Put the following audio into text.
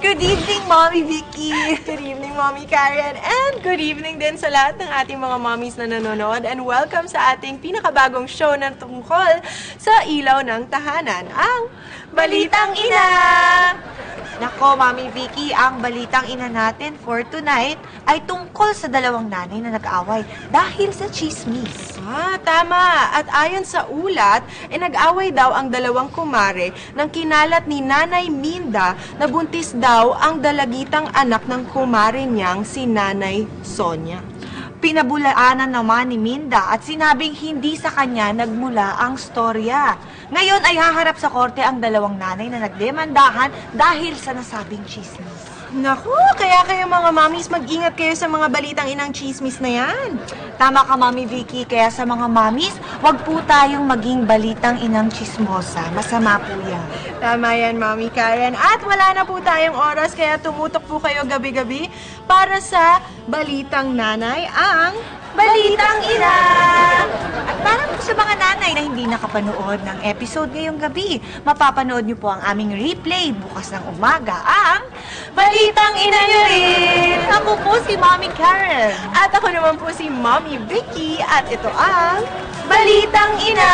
Good evening, Mommy Vicky. Good evening, Mommy Karen. And good evening din sa lahat ng ating mga mommies na nanonood. And welcome sa ating pinakabagong show na tungkol sa ilaw ng tahanan, ang Balitang Ina! Nako, Mami Vicky, ang balitang ina natin for tonight ay tungkol sa dalawang nanay na nag-away dahil sa chismis. Tama. At ayon sa ulat, nag-away daw ang dalawang kumare nang kinalat ni Nanay Minda na buntis daw ang dalagitang anak ng kumare niyang si Nanay Sonia. Pinabulaanan naman ni Minda at sinabing hindi sa kanya nagmula ang storya. Ngayon ay haharap sa korte ang dalawang nanay na nagdemandahan dahil sa nasabing chismis. Naku, kaya kayo mga mommies, mag-ingat kayo sa mga balitang inang chismis na yan. Tama ka, Mami Vicky. Kaya sa mga mommies, wag po tayong maging balitang inang chismosa. Masama po yan. Tama yan, Mami Karen. At wala na po tayong oras, kaya tumutok po kayo gabi-gabi para sa Balitang Nanay, ang Balitang Ina! At para po sa mga nanay na hindi nakapanood ng episode ngayong gabi, mapapanood niyo po ang aming replay bukas ng umaga, ang Balitang Ina niyo rin! Ako po si Mami Karen. At ako naman po si Mommy Vicky, at ito ang Balitang Ina!